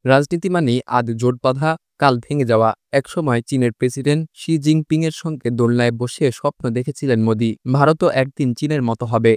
রাজনীতি মানেই আজ জোট বাঁধা, কাল ভেঙে যাওয়া। একসময় চীনের প্রেসিডেন্ট শি জিনপিং এর সঙ্গে দোলনায় বসে স্বপ্ন দেখেছিলেন মোদি, ভারতও একদিন চীনের মতো হবে।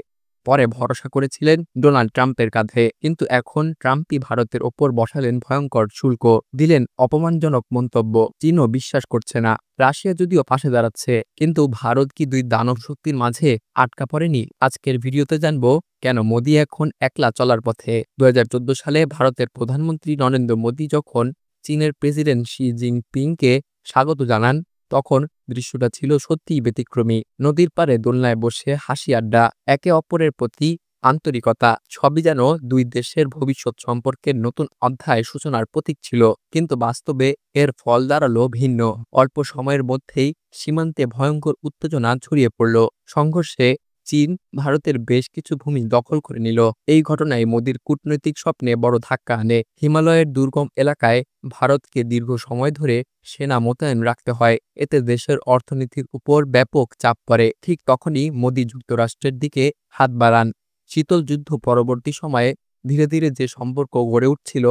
পরে ভরসা করেছিলেন ডোনাল্ড ট্রাম্পের কাঁধে। কিন্তু এখন ট্রাম্পই ভারতের ওপর বসালেন ভয়ঙ্কর শুল্ক, দিলেন অপমানজনক মন্তব্য। চীনও বিশ্বাস করছে না। রাশিয়া যদিও পাশে দাঁড়াচ্ছে, কিন্তু ভারত কি দুই দানব শক্তির মাঝে আটকা পড়েনি? আজকের ভিডিওতে জানবো কেন মোদি এখন একলা চলার পথে। ২০১৪ সালে ভারতের প্রধানমন্ত্রী নরেন্দ্র মোদি যখন চীনের প্রেসিডেন্ট শি জিনপিংকে স্বাগত জানান, তখন দৃশ্যটা ছিল সত্যিই ব্যতিক্রমী। নদীর পাড়ে দোলনায় বসে হাসি আড্ডা, একে অপরের প্রতি আন্তরিকতা, সবই যেন দুই দেশের ভবিষ্যৎ সম্পর্কের নতুন অধ্যায় সূচনার প্রতীক ছিল। কিন্তু বাস্তবে এর ফল দাঁড়ালো ভিন্ন। অল্প সময়ের মধ্যেই সীমান্তে ভয়ঙ্কর উত্তেজনা ছড়িয়ে পড়ল। সংঘর্ষে চীন ভারতের বেশ কিছু ভূমি দখল করে নিল। এই ঘটনায় মোদির কূটনৈতিক স্বপ্নে বড় ধাক্কা আনে। হিমালয়ের দুর্গম এলাকায় ভারতকে দীর্ঘ সময় ধরে সেনা মোতায়েন রাখতে হয়। এতে দেশের অর্থনীতির উপর ব্যাপক চাপ পড়ে। ঠিক তখনই মোদি যুক্তরাষ্ট্রের দিকে হাত বাড়ান। শীতল যুদ্ধ পরবর্তী সময়ে ধীরে ধীরে যে সম্পর্ক গড়ে উঠছিল,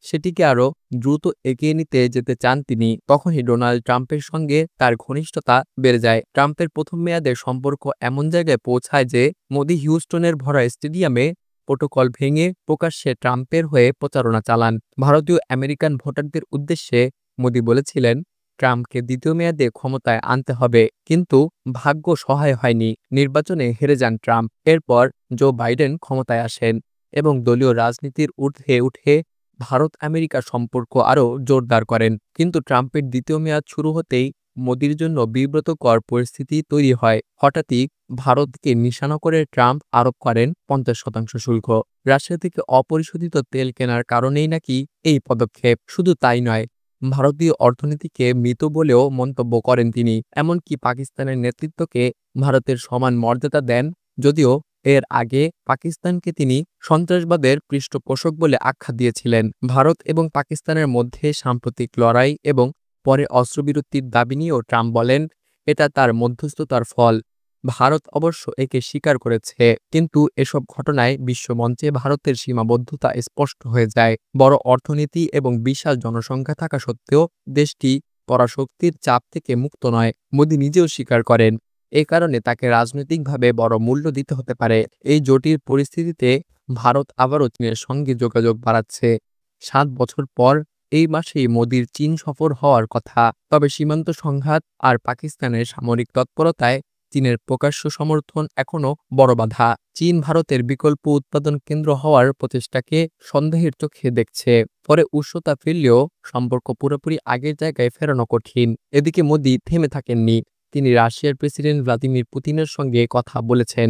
সেটিকে আরও দ্রুত এগিয়ে নিতে যেতে চান তিনি। তখনই ডোনাল্ড ট্রাম্পের সঙ্গে তার ঘনিষ্ঠতা বেড়ে যায়। ট্রাম্পের প্রথম মেয়াদের সম্পর্ক এমন জায়গায় পৌঁছায় যে মোদি হিউস্টনের ভরা স্টেডিয়ামে প্রোটোকল ভেঙে প্রকাশ্যে ট্রাম্পের হয়ে প্রচারণা চালান। ভারতীয় আমেরিকান ভোটারদের উদ্দেশ্যে মোদি বলেছিলেন, ট্রাম্পকে দ্বিতীয় মেয়াদে ক্ষমতায় আনতে হবে। কিন্তু ভাগ্য সহায় হয়নি। নির্বাচনে হেরে যান ট্রাম্প। এরপর জো বাইডেন ক্ষমতায় আসেন এবং দলীয় রাজনীতির ঊর্ধ্বে উঠে ভারত আমেরিকা সম্পর্ক আরও জোরদার করেন। কিন্তু ট্রাম্পের দ্বিতীয় মেয়াদ শুরু হতেই মোদির জন্য বিব্রতকর পরিস্থিতি তৈরি হয়। হঠাৎই ভারতকে নিশানা করে ট্রাম্প আরোপ করেন ৫০% শুল্ক। রাশিয়া থেকে অপরিশোধিত তেল কেনার কারণেই নাকি এই পদক্ষেপ। শুধু তাই নয়, ভারতীয় অর্থনীতিকে মৃত বলেও মন্তব্য করেন তিনি। এমনকি পাকিস্তানের নেতৃত্বকে ভারতের সমান মর্যাদা দেন, যদিও এর আগে পাকিস্তানকে তিনি সন্ত্রাসবাদের পৃষ্ঠপোষক বলে আখ্যা দিয়েছিলেন। ভারত এবং পাকিস্তানের মধ্যে সাম্প্রতিক লড়াই এবং পরে অস্ত্রবিরতির দাবি নিয়েও ট্রাম্প বলেন, এটা তার মধ্যস্থতার ফল। ভারত অবশ্য একে স্বীকার করেছে। কিন্তু এসব ঘটনায় বিশ্বমঞ্চে ভারতের সীমাবদ্ধতা স্পষ্ট হয়ে যায়। বড় অর্থনীতি এবং বিশাল জনসংখ্যা থাকা সত্ত্বেও দেশটি পরাশক্তির চাপ থেকে মুক্ত নয়। মোদি নিজেও স্বীকার করেন। এ কারণে তাকে রাজনৈতিকভাবে বড় মূল্য দিতে হতে পারে। এই জটিল পরিস্থিতিতে ভারত আবারও চীনের সঙ্গে যোগাযোগ বাড়াচ্ছে। ৭ বছর পর এই মাসেই মোদির চীন সফর হওয়ার কথা। তবে সীমান্ত সংঘাত আর পাকিস্তানের সামরিক তৎপরতায় চীনের প্রকাশ্য সমর্থন এখনও বড় বাধা। চীন ভারতের বিকল্প উৎপাদন কেন্দ্র হওয়ার প্রচেষ্টাকে সন্দেহের চোখে দেখছে। পরে উষ্ণতা ফিরলেও সম্পর্ক পুরোপুরি আগের জায়গায় ফেরানো কঠিন। এদিকে মোদি থেমে থাকেননি। তিনি রাশিয়ার প্রেসিডেন্ট ভ্লাদিমির পুতিনের সঙ্গে কথা বলেছেন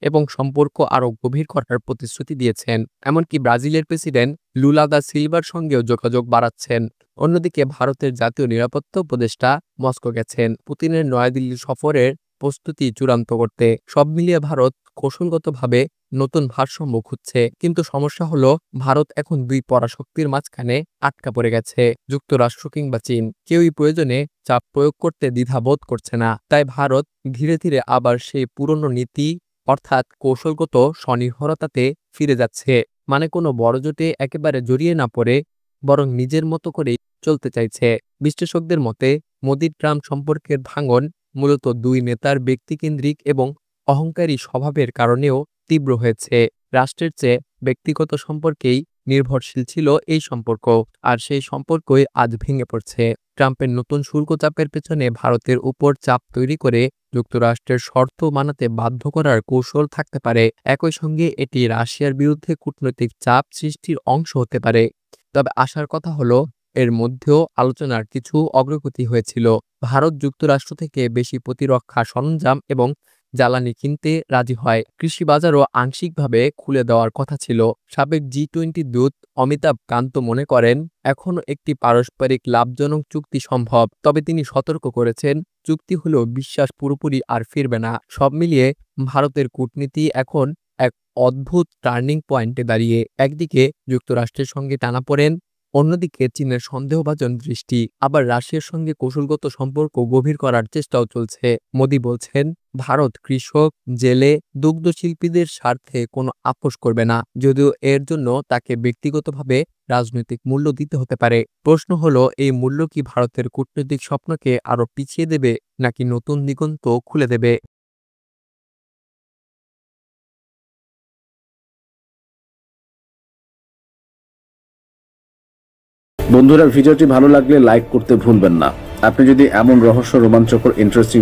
এবং সম্পর্ক আরও গভীর করার প্রতিশ্রুতি দিয়েছেন। এমনকি ব্রাজিলের প্রেসিডেন্ট লুলা দা সিলভার সঙ্গেও যোগাযোগ বাড়াচ্ছেন। অন্যদিকে ভারতের জাতীয় নিরাপত্তা উপদেষ্টা মস্কো গেছেন পুতিনের নয়াদিল্লি সফরের প্রস্তুতি চূড়ান্ত করতে। সব মিলিয়ে ভারত কৌশলগতভাবে নতুন ভারসাম্য খুঁজছে। কিন্তু সমস্যা হলো, ভারত এখন দুই পরাশক্তির মাঝখানে আটকা পড়ে গেছে। যুক্তরাষ্ট্র কিংবা চীন, কেউই প্রয়োজনে চাপ প্রয়োগ করতে দ্বিধাবোধ করছে না। তাই ভারত ধীরে ধীরে আবার সেই পুরনো নীতি, অর্থাৎ কৌশলগত স্বনির্ভরতাতে ফিরে যাচ্ছে। মানে কোনো বড় জোটে একেবারে জড়িয়ে না পড়ে, বরং নিজের মতো করেই চলতে চাইছে। বিশ্লেষকদের মতে মোদি ট্রাম্প সম্পর্কের ভাঙন মূলত দুই নেতার ব্যক্তিকেন্দ্রিক এবং অহংকারী স্বভাবের কারণেও তীব্র হয়েছে। রাষ্ট্রের চেয়ে ব্যক্তিগত সম্পর্কেই নির্ভরশীল ছিল এই সম্পর্ক, আর সেই সম্পর্কই আজ ভেঙে পড়ছে। ট্রাম্পের নতুন শুল্ক চাপের পেছনে ভারতের উপর চাপ তৈরি করে যুক্তরাষ্ট্রের শর্ত মানাতে বাধ্য করার কৌশল থাকতে পারে। একই সঙ্গে এটি রাশিয়ার বিরুদ্ধে কূটনৈতিক চাপ সৃষ্টির অংশ হতে পারে। তবে আশার কথা হলো, এর মধ্যেও আলোচনার কিছু অগ্রগতি হয়েছিল। ভারত যুক্তরাষ্ট্র থেকে বেশি প্রতিরক্ষা সরঞ্জাম এবং জ্বালানি কিনতে রাজি হয়। কৃষি বাজারও আংশিকভাবে খুলে দেওয়ার কথা ছিল। সাবেক জি-20 দূত অমিতাভ কান্ত মনে করেন, এখনও একটি পারস্পরিক লাভজনক চুক্তি সম্ভব। তবে তিনি সতর্ক করেছেন, চুক্তি হলেও বিশ্বাস পুরোপুরি আর ফিরবে না। সব মিলিয়ে ভারতের কূটনীতি এখন এক অদ্ভুত টার্নিং পয়েন্টে দাঁড়িয়ে। একদিকে যুক্তরাষ্ট্রের সঙ্গে টানাপোড়েন, অন্যদিকে চীনের সন্দেহভাজন দৃষ্টি। আবার রাশিয়ার সঙ্গে কৌশলগত সম্পর্ক গভীর করার চেষ্টাও চলছে। মোদি বলছেন, ভারত কৃষক, জেলে, দুগ্ধশিল্পীদের স্বার্থে কোনো আপোস করবে না, যদিও এর জন্য তাকে ব্যক্তিগতভাবে রাজনৈতিক মূল্য দিতে হতে পারে। প্রশ্ন হলো, এই মূল্য কি ভারতের কূটনৈতিক স্বপ্নকে আরও পিছিয়ে দেবে নাকি নতুন দিগন্ত খুলে দেবে? বন্ধুরা, ভিডিওটি ভালো লাগলে লাইক করতে ভুলবেন না। আপনি যদি এমন রোমাঞ্চকর ইন্টারেস্টিং